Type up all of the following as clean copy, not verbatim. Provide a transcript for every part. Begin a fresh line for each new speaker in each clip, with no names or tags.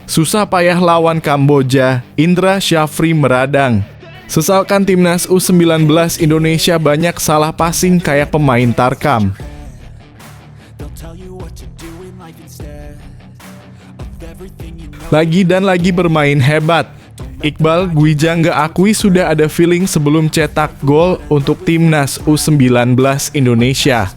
Susah payah lawan Kamboja, Indra Syafri meradang. Sesalkan timnas U19 Indonesia banyak salah passing kayak pemain Tarkam. Lagi dan lagi bermain hebat. Iqbal Gwijangga akui sudah ada feeling sebelum cetak gol untuk timnas U19 Indonesia.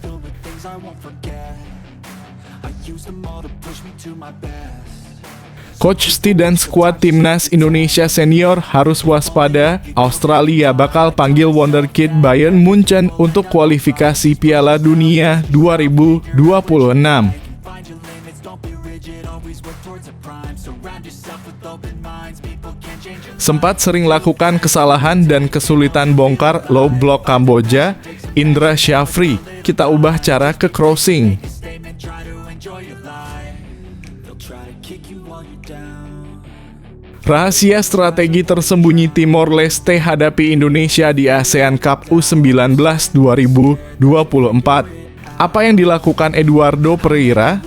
Coach Sti dan skuad timnas Indonesia senior harus waspada. Australia bakal panggil wonderkid Bayern Munchen untuk kualifikasi Piala Dunia 2026. Sempat sering lakukan kesalahan dan kesulitan bongkar low block Kamboja, Indra Syafri, kita ubah cara ke crossing. Rahasia strategi tersembunyi Timor Leste hadapi Indonesia di ASEAN Cup U19 2024. Apa yang dilakukan Eduardo Pereira?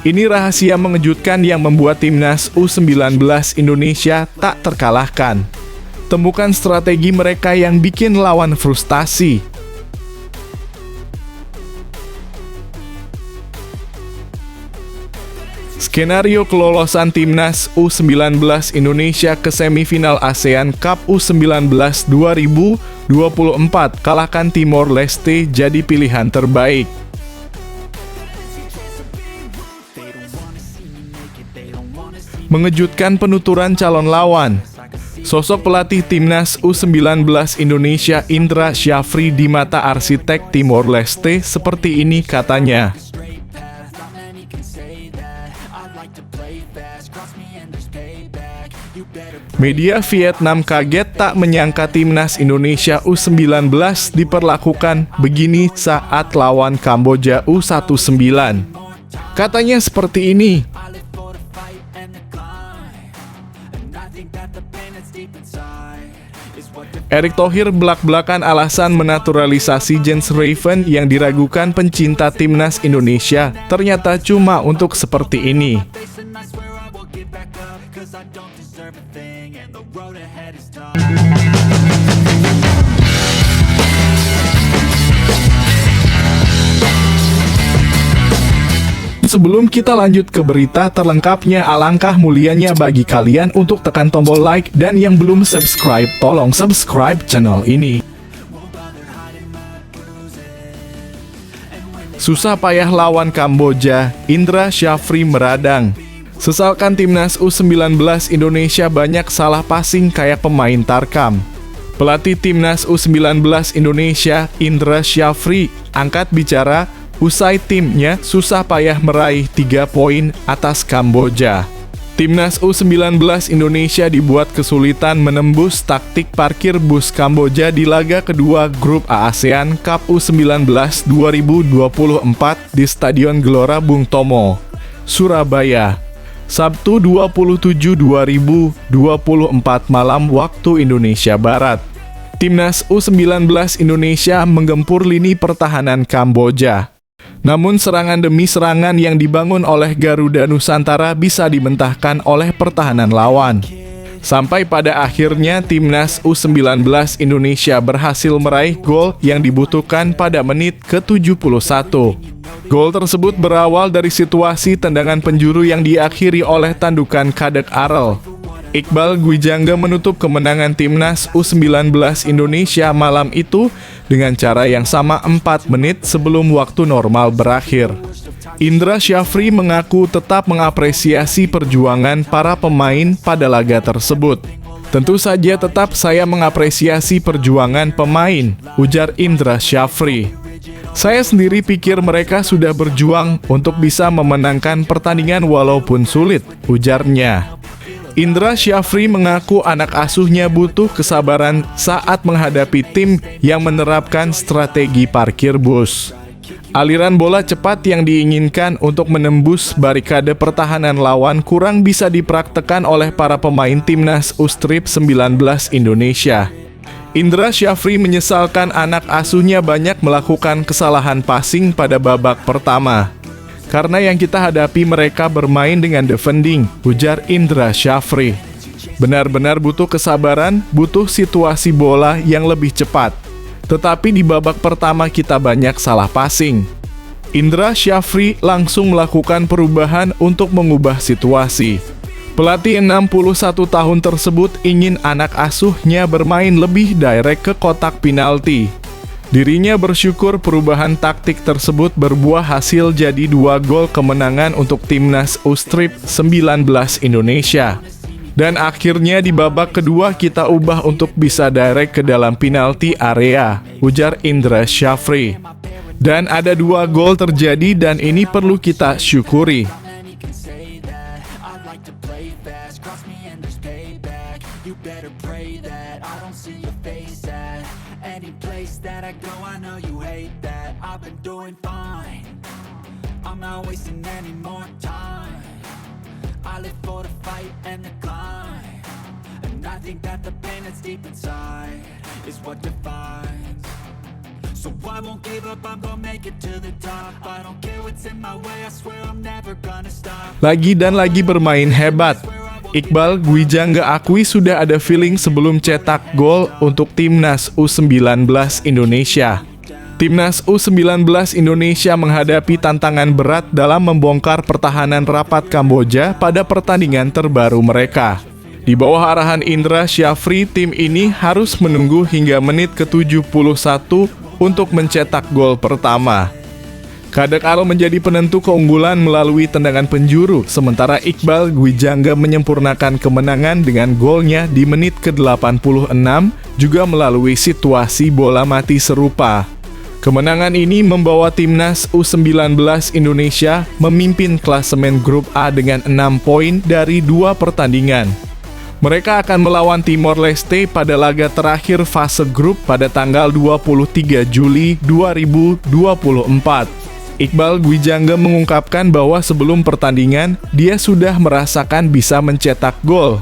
Ini rahasia mengejutkan yang membuat timnas U19 Indonesia tak terkalahkan. Temukan strategi mereka yang bikin lawan frustasi. Skenario kelolosan timnas U19 Indonesia ke semifinal ASEAN Cup U19 2024, kalahkan Timor Leste jadi pilihan terbaik. Mengejutkan penuturan calon lawan. Sosok pelatih timnas U19 Indonesia Indra Syafri di mata arsitek Timor Leste seperti ini katanya. Media Vietnam kaget tak menyangka timnas Indonesia U19 diperlakukan begini saat lawan Kamboja U19. Katanya seperti ini. Erick Thohir belak-belakan alasan menaturalisasi Jens Raven yang diragukan pencinta timnas Indonesia, ternyata cuma untuk seperti ini. Sebelum kita lanjut ke berita terlengkapnya, alangkah mulianya bagi kalian untuk tekan tombol like, dan yang belum subscribe, tolong subscribe channel ini. Susah payah lawan Kamboja, Indra Syafri meradang. Sesalkan timnas U19 Indonesia banyak salah passing kayak pemain Tarkam. Pelatih timnas U19 Indonesia, Indra Syafri, angkat bicara usai timnya susah payah meraih 3 poin atas Kamboja. Timnas U19 Indonesia dibuat kesulitan menembus taktik parkir bus Kamboja di laga kedua grup A ASEAN Cup U19 2024 di Stadion Gelora Bung Tomo, Surabaya, Sabtu 27/2024 malam waktu Indonesia Barat. Timnas U19 Indonesia menggempur lini pertahanan Kamboja. Namun serangan demi serangan yang dibangun oleh Garuda Nusantara bisa dibentahkan oleh pertahanan lawan. Sampai pada akhirnya timnas U19 Indonesia berhasil meraih gol yang dibutuhkan pada menit ke-71. Gol tersebut berawal dari situasi tendangan penjuru yang diakhiri oleh tandukan Kadek Arel. Iqbal Gwijangga menutup kemenangan timnas U19 Indonesia malam itu dengan cara yang sama 4 menit sebelum waktu normal berakhir. Indra Syafri mengaku tetap mengapresiasi perjuangan para pemain pada laga tersebut. Tentu saja tetap saya mengapresiasi perjuangan pemain, ujar Indra Syafri. Saya sendiri pikir mereka sudah berjuang untuk bisa memenangkan pertandingan walaupun sulit, ujarnya. Indra Syafri mengaku anak asuhnya butuh kesabaran saat menghadapi tim yang menerapkan strategi parkir bus. Aliran bola cepat yang diinginkan untuk menembus barikade pertahanan lawan kurang bisa dipraktekkan oleh para pemain timnas U19 Indonesia. Indra Syafri menyesalkan anak asuhnya banyak melakukan kesalahan passing pada babak pertama. Karena yang kita hadapi mereka bermain dengan defending, ujar Indra Syafri. Benar-benar butuh kesabaran, butuh situasi bola yang lebih cepat. Tetapi di babak pertama kita banyak salah passing. Indra Syafri langsung melakukan perubahan untuk mengubah situasi. Pelatih 61 tahun tersebut ingin anak asuhnya bermain lebih direct ke kotak penalti. Dirinya bersyukur perubahan taktik tersebut berbuah hasil jadi 2 gol kemenangan untuk timnas U19 Indonesia. Dan akhirnya di babak kedua kita ubah untuk bisa direct ke dalam penalti area, ujar Indra Syafri. Dan ada 2 gol terjadi dan ini perlu kita syukuri. You better pray that I don't see your face at any place that I go. I know you hate that. I've been doing fine. I'm not wasting any more time. I live for the fight and the climb, and I think that the pain that's deep inside is what defines. So I won't give up, I'm gonna make it to the top. I don't care what's in my way, I swear I'm never gonna stop. Lagi dan lagi bermain hebat. Iqbal Gwijangga akui sudah ada feeling sebelum cetak gol untuk Timnas U19 Indonesia. Timnas U19 Indonesia menghadapi tantangan berat dalam membongkar pertahanan rapat Kamboja pada pertandingan terbaru mereka. Di bawah arahan Indra Syafri, tim ini harus menunggu hingga menit ke-71 untuk mencetak gol pertama. Kadek Al menjadi penentu keunggulan melalui tendangan penjuru, sementara Iqbal Gwijangga menyempurnakan kemenangan dengan golnya di menit ke-86, juga melalui situasi bola mati serupa. Kemenangan ini membawa Timnas U19 Indonesia memimpin klasemen grup A dengan 6 poin dari 2 pertandingan. Mereka akan melawan Timor Leste pada laga terakhir fase grup pada tanggal 23 Juli 2024. Iqbal Gwijangga mengungkapkan bahwa sebelum pertandingan, dia sudah merasakan bisa mencetak gol.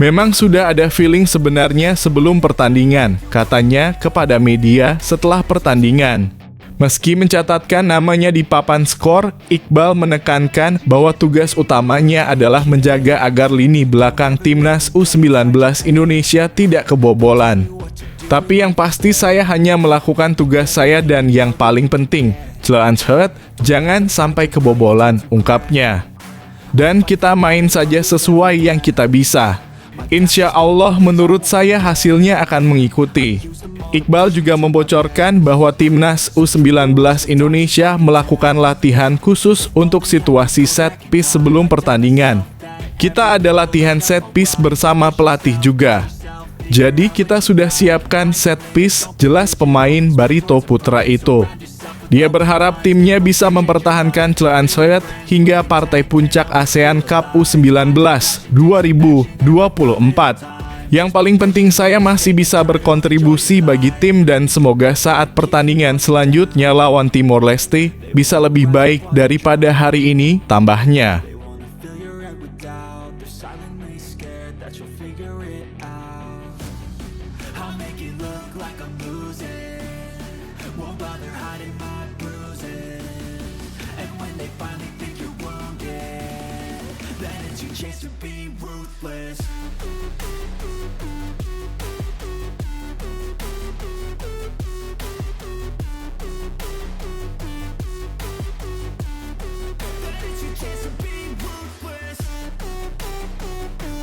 Memang sudah ada feeling sebenarnya sebelum pertandingan, katanya kepada media setelah pertandingan. Meski mencatatkan namanya di papan skor, Iqbal menekankan bahwa tugas utamanya adalah menjaga agar lini belakang Timnas U19 Indonesia tidak kebobolan. Tapi yang pasti saya hanya melakukan tugas saya dan yang paling penting, jangan sampai kebobolan, ungkapnya. Dan kita main saja sesuai yang kita bisa. Insya Allah menurut saya hasilnya akan mengikuti. Iqbal juga membocorkan bahwa Timnas U19 Indonesia melakukan latihan khusus untuk situasi set piece sebelum pertandingan. Kita ada latihan set piece bersama pelatih juga. Jadi kita sudah siapkan set piece, jelas pemain Barito Putra itu. Dia berharap timnya bisa mempertahankan Clean hingga partai puncak ASEAN Cup U19 2024. Yang paling penting saya masih bisa berkontribusi bagi tim dan semoga saat pertandingan selanjutnya lawan Timor Leste bisa lebih baik daripada hari ini, tambahnya.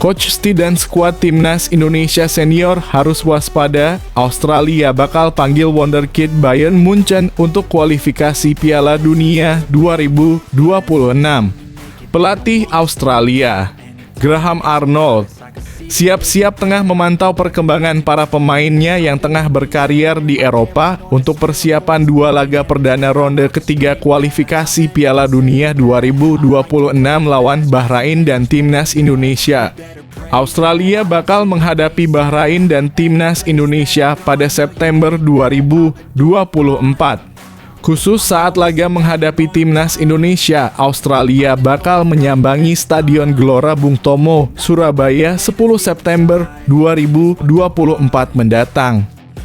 Coach Sti dan skuad Timnas Indonesia Senior harus waspada, Australia bakal panggil wonderkid Bayern Munchen untuk kualifikasi Piala Dunia 2026. Pelatih Australia, Graham Arnold, siap-siap tengah memantau perkembangan para pemainnya yang tengah berkarier di Eropa untuk persiapan 2 laga perdana ronde ketiga kualifikasi Piala Dunia 2026 lawan Bahrain dan Timnas Indonesia. Australia bakal menghadapi Bahrain dan Timnas Indonesia pada September 2024. Khusus saat laga menghadapi Timnas Indonesia, Australia bakal menyambangi Stadion Gelora Bung Tomo, Surabaya 10 September 2024 mendatang.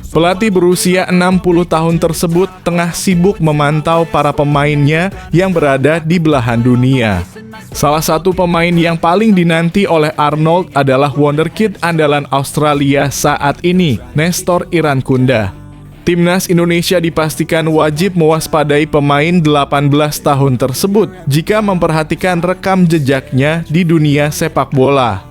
Pelatih berusia 60 tahun tersebut tengah sibuk memantau para pemainnya yang berada di belahan dunia. Salah satu pemain yang paling dinanti oleh Arnold adalah wonderkid andalan Australia saat ini, Nestor Irankunda. Timnas Indonesia dipastikan wajib mewaspadai pemain 18 tahun tersebut jika memperhatikan rekam jejaknya di dunia sepak bola.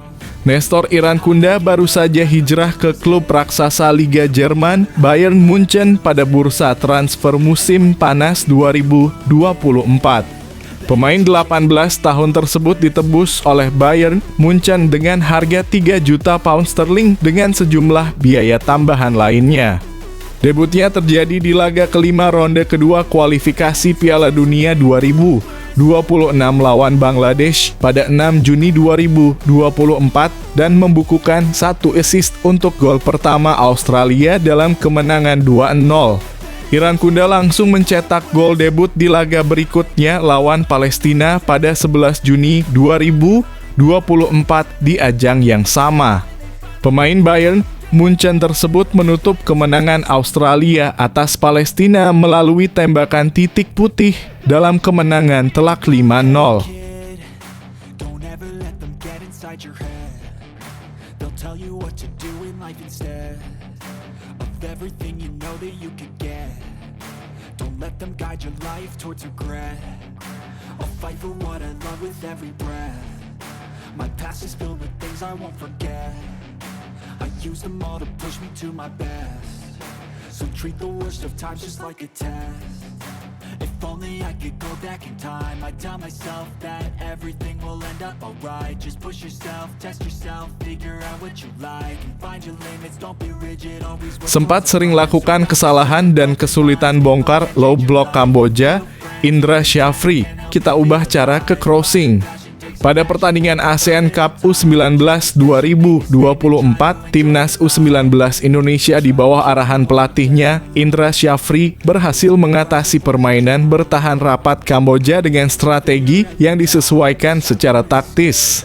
Nestor Irankunda baru saja hijrah ke klub raksasa Liga Jerman Bayern Munchen pada bursa transfer musim panas 2024. Pemain 18 tahun tersebut ditebus oleh Bayern Munchen dengan harga 3 juta pound sterling dengan sejumlah biaya tambahan lainnya. Debutnya terjadi di laga kelima ronde kedua kualifikasi Piala Dunia 2026 lawan Bangladesh pada 6 Juni 2024 dan membukukan 1 assist untuk gol pertama Australia dalam kemenangan 2-0. Irankunda langsung mencetak gol debut di laga berikutnya lawan Palestina pada 11 Juni 2024 di ajang yang sama. Pemain Bayern Munchen tersebut menutup kemenangan Australia atas Palestina melalui tembakan titik putih dalam kemenangan telak 5-0.
I use them all to push me to my best. So treat the worst of times just like a test. If only I could go back in time, I'd tell myself that everything will end up alright. Just push yourself, test yourself, figure out what you like, and find your limits, don't be rigid, always work.
Sempat sering lakukan kesalahan dan kesulitan bongkar low block Kamboja, Indra Syafri, kita ubah cara ke crossing. Pada pertandingan ASEAN Cup U19 2024, Timnas U19 Indonesia di bawah arahan pelatihnya, Indra Syafri, berhasil mengatasi permainan bertahan rapat Kamboja dengan strategi yang disesuaikan secara taktis.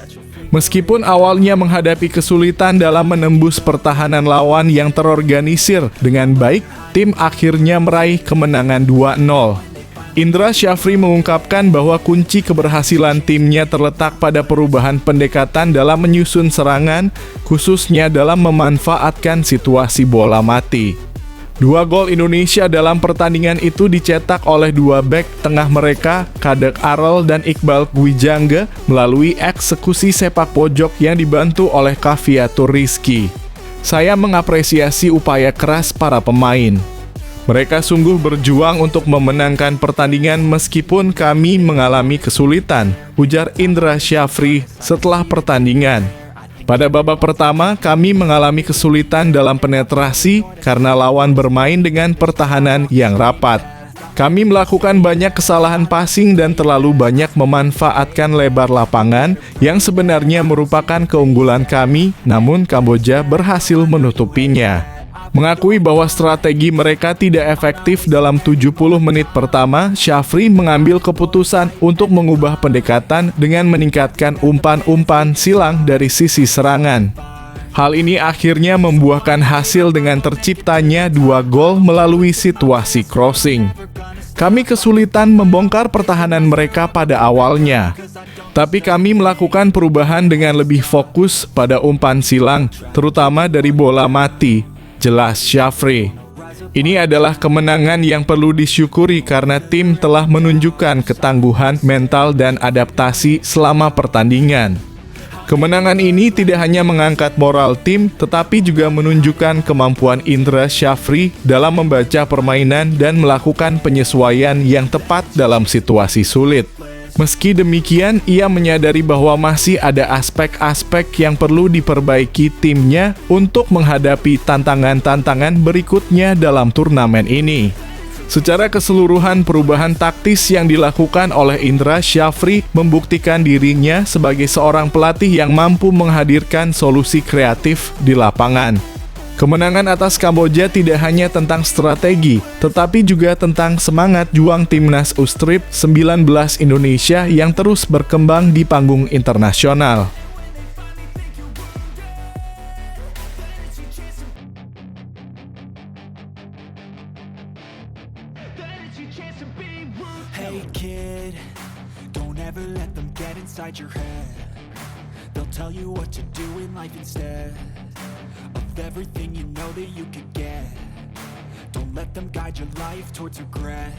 Meskipun awalnya menghadapi kesulitan dalam menembus pertahanan lawan yang terorganisir dengan baik, tim akhirnya meraih kemenangan 2-0. Indra Syafri mengungkapkan bahwa kunci keberhasilan timnya terletak pada perubahan pendekatan dalam menyusun serangan, khususnya dalam memanfaatkan situasi bola mati. 2 gol Indonesia dalam pertandingan itu dicetak oleh 2 bek tengah mereka, Kadek Arel dan Iqbal Gwijangge, melalui eksekusi sepak pojok yang dibantu oleh Kaviatur Rizky. Saya mengapresiasi upaya keras para pemain. Mereka sungguh berjuang untuk memenangkan pertandingan meskipun kami mengalami kesulitan, ujar Indra Syafri setelah pertandingan. Pada babak pertama, kami mengalami kesulitan dalam penetrasi karena lawan bermain dengan pertahanan yang rapat. Kami melakukan banyak kesalahan passing dan terlalu banyak memanfaatkan lebar lapangan yang sebenarnya merupakan keunggulan kami, namun Kamboja berhasil menutupinya. Mengakui bahwa strategi mereka tidak efektif dalam 70 menit pertama, Syafri mengambil keputusan untuk mengubah pendekatan dengan meningkatkan umpan-umpan silang dari sisi serangan. Hal ini akhirnya membuahkan hasil dengan terciptanya 2 gol melalui situasi crossing. Kami kesulitan membongkar pertahanan mereka pada awalnya, tapi kami melakukan perubahan dengan lebih fokus pada umpan silang, terutama dari bola mati, jelas Syafri. Ini adalah kemenangan yang perlu disyukuri karena tim telah menunjukkan ketangguhan mental dan adaptasi selama pertandingan. Kemenangan ini tidak hanya mengangkat moral tim, tetapi juga menunjukkan kemampuan Indra Syafri dalam membaca permainan dan melakukan penyesuaian yang tepat dalam situasi sulit. Meski demikian, ia menyadari bahwa masih ada aspek-aspek yang perlu diperbaiki timnya untuk menghadapi tantangan-tantangan berikutnya dalam turnamen ini. Secara keseluruhan, perubahan taktis yang dilakukan oleh Indra Syafri membuktikan dirinya sebagai seorang pelatih yang mampu menghadirkan solusi kreatif di lapangan. Kemenangan atas Kamboja tidak hanya tentang strategi, tetapi juga tentang semangat juang Timnas U19 Indonesia yang terus berkembang di panggung internasional.
Hey kid, don't ever let them get inside your head. They'll tell you what to do in life instead of everything you know that you could get. Don't let them guide your life towards regret.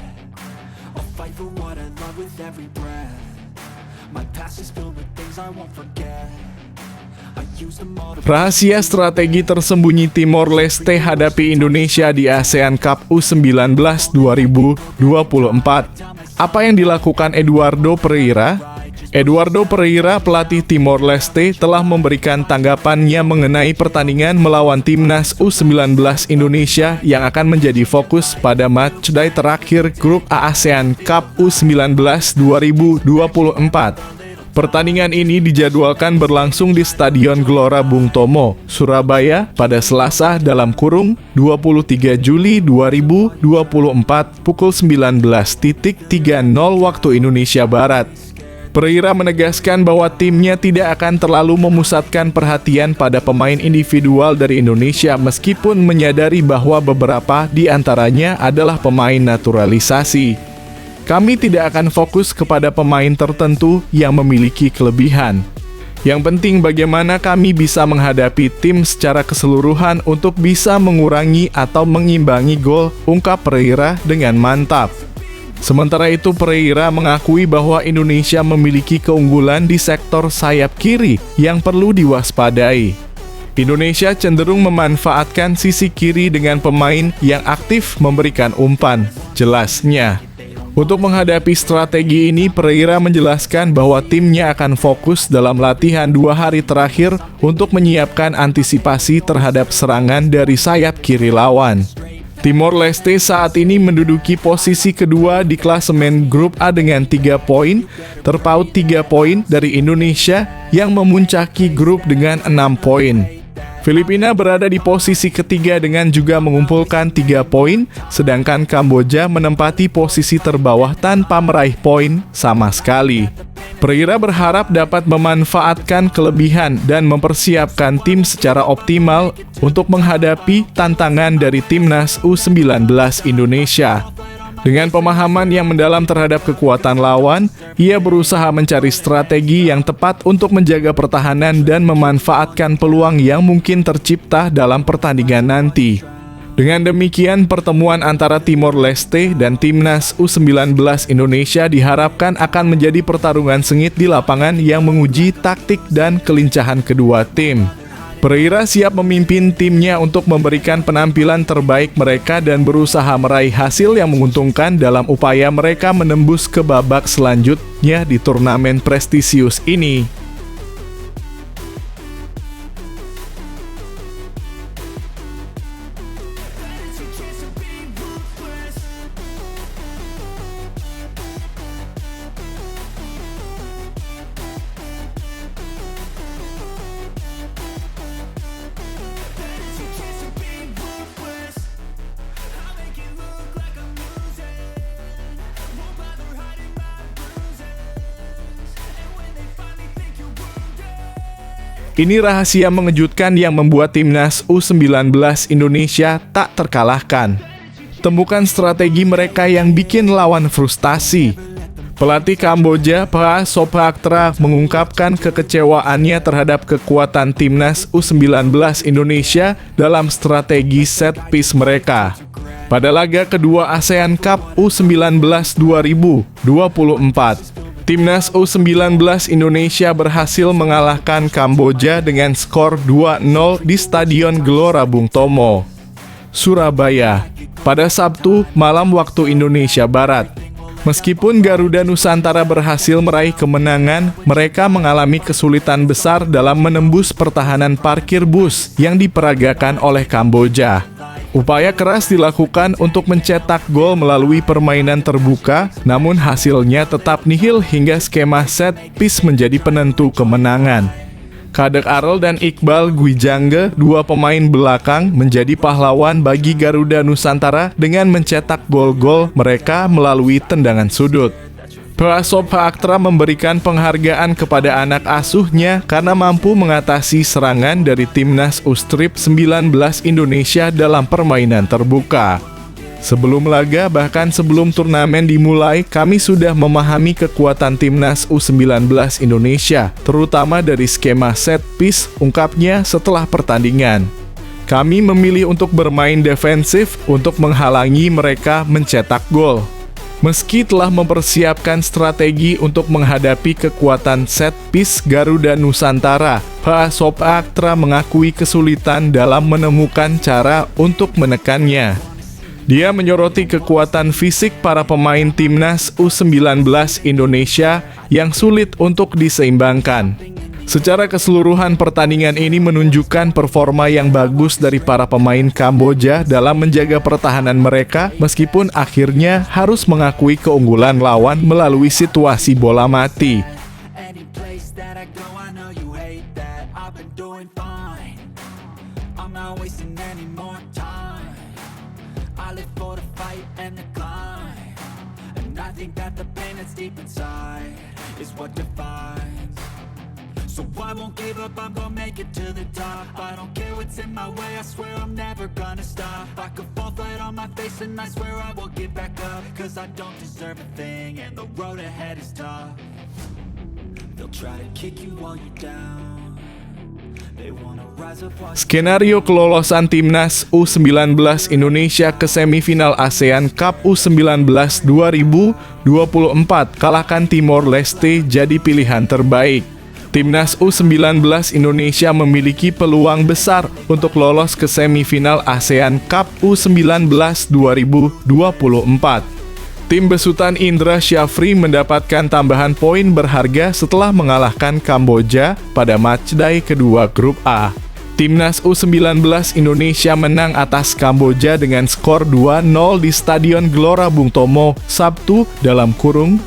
I'll fight for what I love with every breath. My past is filled with things I won't forget. I use them all to
Rahasia strategi tersembunyi Timor Leste hadapi Indonesia di ASEAN Cup U19 2024. Apa yang dilakukan Eduardo Pereira? Eduardo Pereira, pelatih Timor Leste, telah memberikan tanggapannya mengenai pertandingan melawan timnas U19 Indonesia yang akan menjadi fokus pada matchday terakhir grup A ASEAN Cup U19 2024. Pertandingan ini dijadwalkan berlangsung di Stadion Gelora Bung Tomo, Surabaya pada Selasa (23 Juli 2024 pukul 19.30 waktu Indonesia Barat. Pereira menegaskan bahwa timnya tidak akan terlalu memusatkan perhatian pada pemain individual dari Indonesia meskipun menyadari bahwa beberapa di antaranya adalah pemain naturalisasi. Kami tidak akan fokus kepada pemain tertentu yang memiliki kelebihan. Yang penting bagaimana kami bisa menghadapi tim secara keseluruhan untuk bisa mengurangi atau mengimbangi gol, ungkap Pereira dengan mantap. Sementara itu, Pereira mengakui bahwa Indonesia memiliki keunggulan di sektor sayap kiri yang perlu diwaspadai. Indonesia cenderung memanfaatkan sisi kiri dengan pemain yang aktif memberikan umpan, jelasnya. Untuk menghadapi strategi ini, Pereira menjelaskan bahwa timnya akan fokus dalam latihan 2 hari terakhir untuk menyiapkan antisipasi terhadap serangan dari sayap kiri lawan. Timor Leste saat ini menduduki posisi kedua di klasemen grup A dengan 3 poin, terpaut 3 poin dari Indonesia yang memuncaki grup dengan 6 poin. Filipina berada di posisi ketiga dengan juga mengumpulkan 3 poin, sedangkan Kamboja menempati posisi terbawah tanpa meraih poin sama sekali. Pereira berharap dapat memanfaatkan kelebihan dan mempersiapkan tim secara optimal untuk menghadapi tantangan dari timnas U19 Indonesia. Dengan pemahaman yang mendalam terhadap kekuatan lawan, ia berusaha mencari strategi yang tepat untuk menjaga pertahanan dan memanfaatkan peluang yang mungkin tercipta dalam pertandingan nanti. Dengan demikian, pertemuan antara Timor Leste dan timnas U19 Indonesia diharapkan akan menjadi pertarungan sengit di lapangan yang menguji taktik dan kelincahan kedua tim. Pereira siap memimpin timnya untuk memberikan penampilan terbaik mereka dan berusaha meraih hasil yang menguntungkan dalam upaya mereka menembus ke babak selanjutnya di turnamen prestisius ini. Ini rahasia mengejutkan yang membuat timnas U19 Indonesia tak terkalahkan. Temukan strategi mereka yang bikin lawan frustasi. Pelatih Kamboja, Pha Sophaktra, mengungkapkan kekecewaannya terhadap kekuatan timnas U19 Indonesia dalam strategi set piece mereka pada laga kedua ASEAN Cup U19 2024. Timnas U19 Indonesia berhasil mengalahkan Kamboja dengan skor 2-0 di Stadion Gelora Bung Tomo, Surabaya, pada Sabtu malam waktu Indonesia Barat. Meskipun Garuda Nusantara berhasil meraih kemenangan, mereka mengalami kesulitan besar dalam menembus pertahanan parkir bus yang diperagakan oleh Kamboja. Upaya keras dilakukan untuk mencetak gol melalui permainan terbuka, namun hasilnya tetap nihil hingga skema set piece menjadi penentu kemenangan. Kadek Arel dan Iqbal Gwijangge, dua pemain belakang, menjadi pahlawan bagi Garuda Nusantara dengan mencetak gol-gol mereka melalui tendangan sudut. Pha Sophaktra memberikan penghargaan kepada anak asuhnya karena mampu mengatasi serangan dari timnas U19 Indonesia dalam permainan terbuka. Sebelum laga, bahkan sebelum turnamen dimulai, kami sudah memahami kekuatan timnas U19 Indonesia, terutama dari skema set piece, ungkapnya setelah pertandingan. Kami memilih untuk bermain defensif untuk menghalangi mereka mencetak gol. Meski telah mempersiapkan strategi untuk menghadapi kekuatan set piece Garuda Nusantara, Pak Sopaktra mengakui kesulitan dalam menemukan cara untuk menekannya. Dia menyoroti kekuatan fisik para pemain timnas U19 Indonesia yang sulit untuk diseimbangkan. Secara keseluruhan, pertandingan ini menunjukkan performa yang bagus dari para pemain Kamboja dalam menjaga pertahanan mereka, meskipun akhirnya harus mengakui keunggulan lawan melalui situasi bola mati.
Any place that I go, I know you hate that. I've been doing fine. I'm not wasting any more time. I live for the fight and the climb. And I think that the pain that's deep inside is what defines. So I won't give up, I'm gonna make it to the top. I don't care what's in my way, I swear I'm never gonna stop. I could fall flat on my face and I swear I will get back up. Cause I don't deserve a thing and the road ahead is tough. They'll try to kick you while you're down. They wanna rise up while
Skenario kelolosan timnas U19 Indonesia ke semifinal ASEAN Cup U19 2024 kalahkan Timor Leste jadi pilihan terbaik. Timnas U19 Indonesia memiliki peluang besar untuk lolos ke semifinal ASEAN Cup U19 2024. Tim besutan Indra Syafri mendapatkan tambahan poin berharga setelah mengalahkan Kamboja pada matchday kedua grup A. Timnas U19 Indonesia menang atas Kamboja dengan skor 2-0 di Stadion Gelora Bung Tomo, Sabtu (20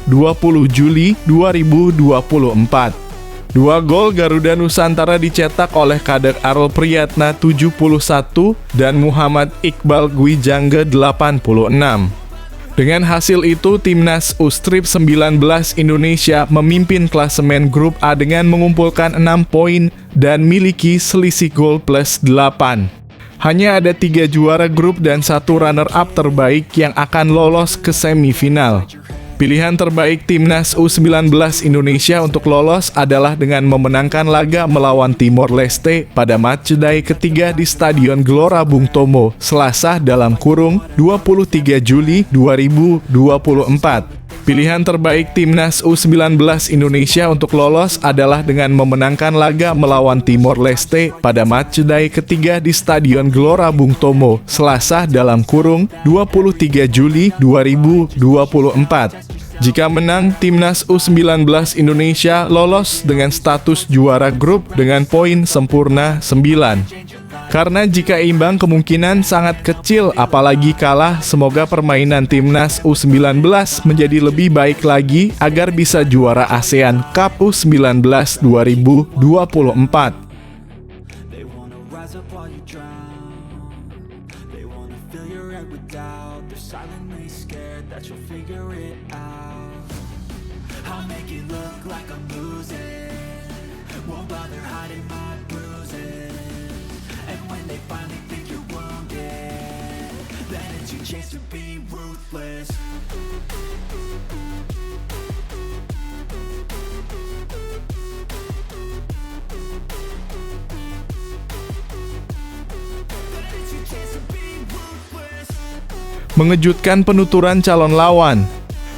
Juli 2024). Dua gol Garuda Nusantara dicetak oleh Kader Arul Priyatna 71 dan Muhammad Iqbal Gwijangge 86. Dengan hasil itu, Timnas U19 Indonesia memimpin klasemen grup A dengan mengumpulkan 6 poin dan miliki selisih gol plus 8. Hanya ada 3 juara grup dan 1 runner-up terbaik yang akan lolos ke semifinal. Pilihan terbaik Timnas U19 Indonesia untuk lolos adalah dengan memenangkan laga melawan Timor Leste pada matchday ketiga di Stadion Gelora Bung Tomo, Selasa (23 Juli 2024). Pilihan terbaik Timnas U19 Indonesia untuk lolos adalah dengan memenangkan laga melawan Timor Leste pada matchday ketiga di Stadion Gelora Bung Tomo, Selasa (23 Juli 2024). Jika menang, Timnas U19 Indonesia lolos dengan status juara grup dengan poin sempurna 9. Karena jika imbang kemungkinan sangat kecil, apalagi kalah, semoga permainan Timnas U19 menjadi lebih baik lagi agar bisa juara ASEAN Cup U19 2024.
They wanna rise up while you drown. They wanna fill your head with doubt. They're silently scared that you'll figure it out. I'll make it look like I'm losing. Won't bother hiding my bruises. And when they finally think you're wounded, then it's your chance to be ruthless.
Mengejutkan penuturan calon lawan.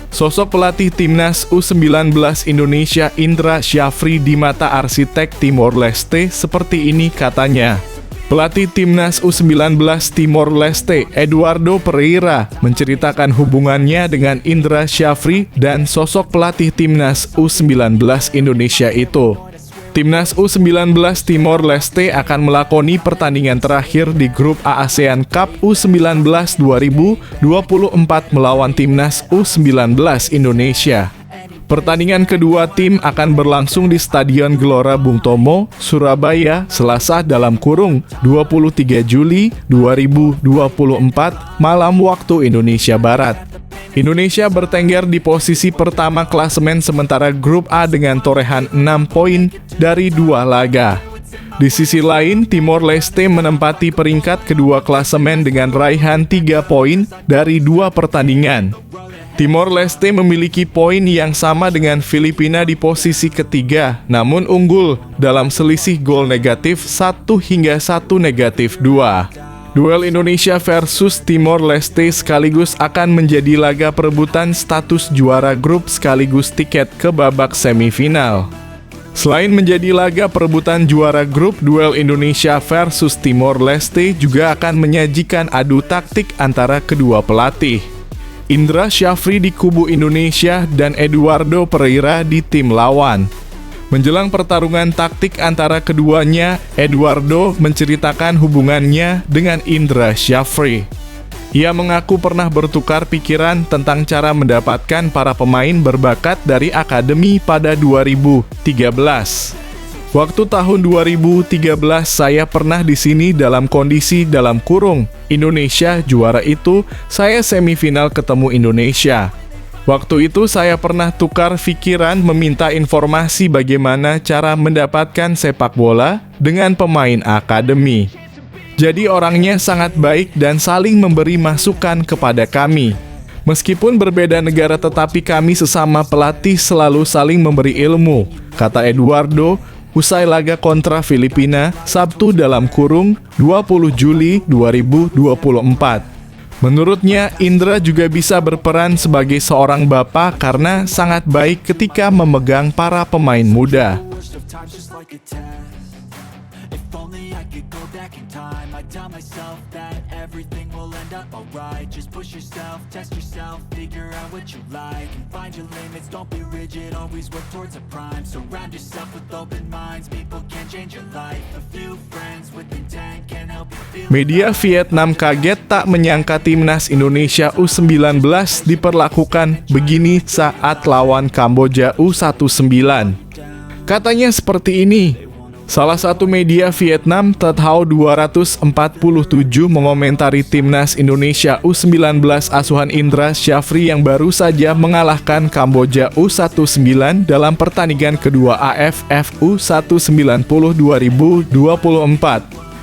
Sosok pelatih Timnas U19 Indonesia Indra Syafri di mata arsitek Timor Leste seperti ini katanya. Pelatih Timnas U19 Timor Leste, Eduardo Pereira, menceritakan hubungannya dengan Indra Syafri dan sosok pelatih Timnas U19 Indonesia itu. Timnas U19 Timor Leste akan melakoni pertandingan terakhir di grup A ASEAN Cup U19 2024 melawan Timnas U19 Indonesia. Pertandingan kedua tim akan berlangsung di Stadion Gelora Bung Tomo, Surabaya, Selasa (23 Juli 2024 malam waktu Indonesia Barat. Indonesia bertengger di posisi pertama klasemen sementara grup A dengan torehan 6 poin dari 2 laga. Di sisi lain, Timor Leste menempati peringkat kedua klasemen dengan raihan 3 poin dari 2 pertandingan. Timor Leste memiliki poin yang sama dengan Filipina di posisi ketiga, namun unggul dalam selisih gol negatif 1 hingga 1 negatif 2. Duel Indonesia versus Timor Leste sekaligus akan menjadi laga perebutan status juara grup sekaligus tiket ke babak semifinal. Selain menjadi laga perebutan juara grup, duel Indonesia versus Timor Leste juga akan menyajikan adu taktik antara kedua pelatih. Indra Syafri di kubu Indonesia dan Eduardo Pereira di tim lawan. Menjelang pertarungan taktik antara keduanya, Eduardo menceritakan hubungannya dengan Indra Syafri. Ia mengaku pernah bertukar pikiran tentang cara mendapatkan para pemain berbakat dari akademi pada 2013. Waktu tahun 2013 saya pernah di sini dalam kondisi dalam kurung. Indonesia juara itu, saya semifinal ketemu Indonesia. Waktu itu saya pernah tukar pikiran meminta informasi bagaimana cara mendapatkan sepak bola dengan pemain akademi. Jadi orangnya sangat baik dan saling memberi masukan kepada kami. Meskipun berbeda negara tetapi kami sesama pelatih selalu saling memberi ilmu, kata Eduardo usai laga kontra Filipina Sabtu dalam kurung 20 Juli 2024. Menurutnya, Indra juga bisa berperan sebagai seorang bapak karena sangat baik ketika memegang para pemain muda. I tell myself that everything will end up alright. Just push yourself, test yourself, figure out what you like and find your limits, don't be rigid, always work towards a prime. Surround yourself with open minds, people can change your life. A few friends with intent can help you feel. Media Vietnam kaget tak menyangka timnas Indonesia U19 diperlakukan begini saat lawan Kamboja U19. Katanya seperti ini. Salah satu media Vietnam, Tet Hao 247, mengomentari timnas Indonesia U19 asuhan Indra Syafri yang baru saja mengalahkan Kamboja U19 dalam pertandingan kedua AFF U190 2024.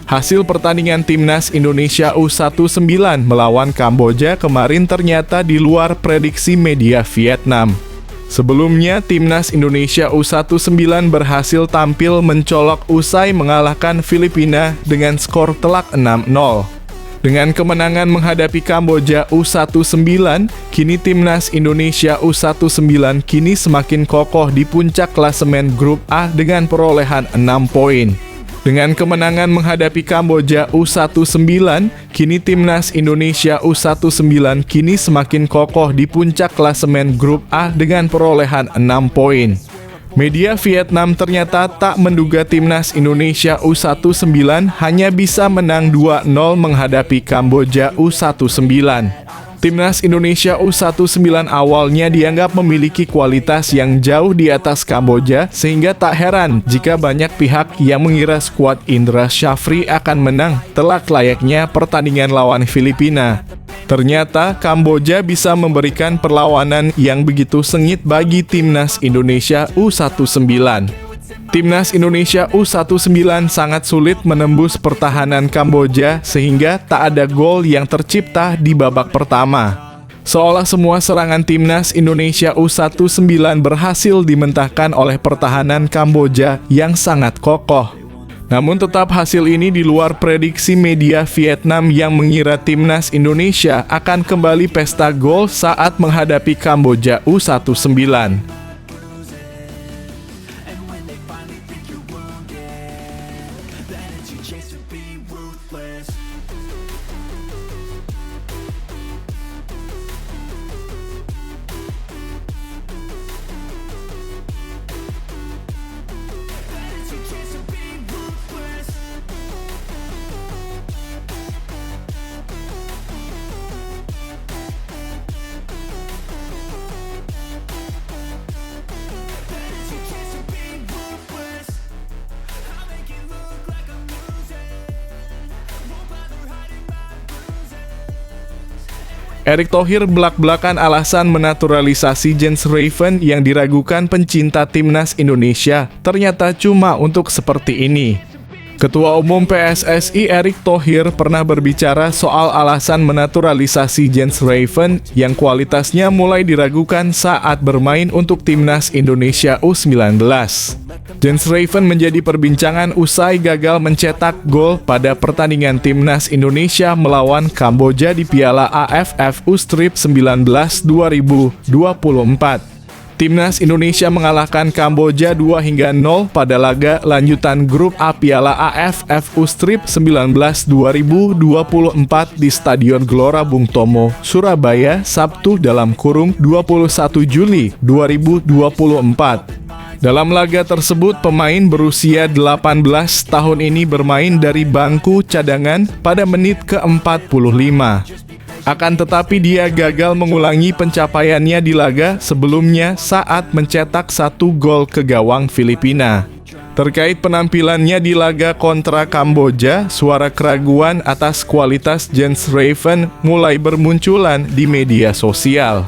Hasil pertandingan timnas Indonesia U19 melawan Kamboja kemarin ternyata di luar prediksi media Vietnam. Sebelumnya, timnas Indonesia U19 berhasil tampil mencolok usai mengalahkan Filipina dengan skor telak 6-0. Dengan kemenangan menghadapi Kamboja U19, kini timnas Indonesia U19 kini semakin kokoh di puncak klasemen grup A dengan perolehan 6 poin. Dengan kemenangan menghadapi Kamboja U19, kini timnas Indonesia U19 kini semakin kokoh di puncak klasemen grup A dengan perolehan 6 poin. Media Vietnam ternyata tak menduga timnas Indonesia U19 hanya bisa menang 2-0 menghadapi Kamboja U19. Timnas Indonesia U19 awalnya dianggap memiliki kualitas yang jauh di atas Kamboja, sehingga tak heran jika banyak pihak yang mengira skuad Indra Syafri akan menang telak layaknya pertandingan lawan Filipina. Ternyata Kamboja bisa memberikan perlawanan yang begitu sengit bagi timnas Indonesia U19. Timnas Indonesia U19 sangat sulit menembus pertahanan Kamboja sehingga tak ada gol yang tercipta di babak pertama. Seolah semua serangan timnas Indonesia U19 berhasil dimentahkan oleh pertahanan Kamboja yang sangat kokoh. Namun tetap hasil ini di luar prediksi media Vietnam yang mengira timnas Indonesia akan kembali pesta gol saat menghadapi Kamboja U19. Erick Thohir belak-belakan alasan menaturalisasi Jens Raven yang diragukan pencinta timnas Indonesia ternyata cuma untuk seperti ini. Ketua Umum PSSI Erick Thohir pernah berbicara soal alasan menaturalisasi Jens Raven yang kualitasnya mulai diragukan saat bermain untuk Timnas Indonesia U19. Jens Raven menjadi perbincangan usai gagal mencetak gol pada pertandingan Timnas Indonesia melawan Kamboja di Piala AFF U19 2024. Timnas Indonesia mengalahkan Kamboja 2-0 pada laga lanjutan grup A Piala AFF U19 2024 di Stadion Gelora Bung Tomo, Surabaya, Sabtu (21 Juli 2024). Dalam laga tersebut, pemain berusia 18 tahun ini bermain dari bangku cadangan pada menit ke-45. Akan tetapi dia gagal mengulangi pencapaiannya di laga sebelumnya saat mencetak 1 gol ke gawang Filipina. Terkait penampilannya di laga kontra Kamboja, suara keraguan atas kualitas Jens Raven mulai bermunculan di media sosial.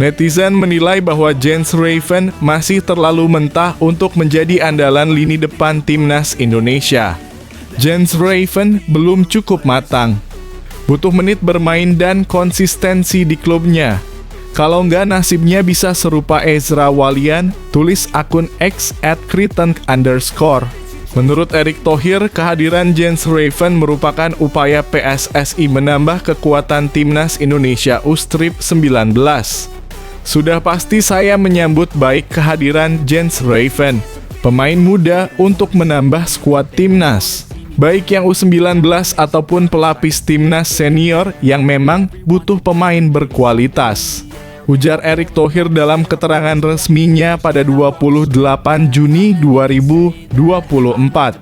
Netizen menilai bahwa Jens Raven masih terlalu mentah untuk menjadi andalan lini depan Timnas Indonesia. Jens Raven belum cukup matang. Butuh menit bermain dan konsistensi di klubnya. Kalau nggak nasibnya bisa serupa Ezra Walian, tulis akun X @Kriton_. Menurut Erick Thohir, kehadiran Jens Raven merupakan upaya PSSI menambah kekuatan Timnas Indonesia U19. Sudah pasti saya menyambut baik kehadiran Jens Raven, pemain muda untuk menambah skuad Timnas. Baik yang U19 ataupun pelapis Timnas senior yang memang butuh pemain berkualitas, ujar Erick Thohir dalam keterangan resminya pada 28 Juni 2024.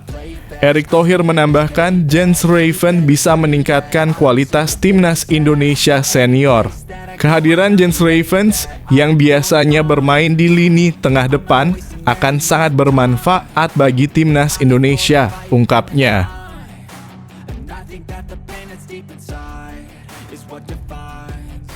Erick Thohir menambahkan Jens Raven bisa meningkatkan kualitas Timnas Indonesia senior. Kehadiran Jens Raven yang biasanya bermain di lini tengah depan akan sangat bermanfaat bagi Timnas Indonesia, ungkapnya.
And I think that the pain that's deep inside is what defines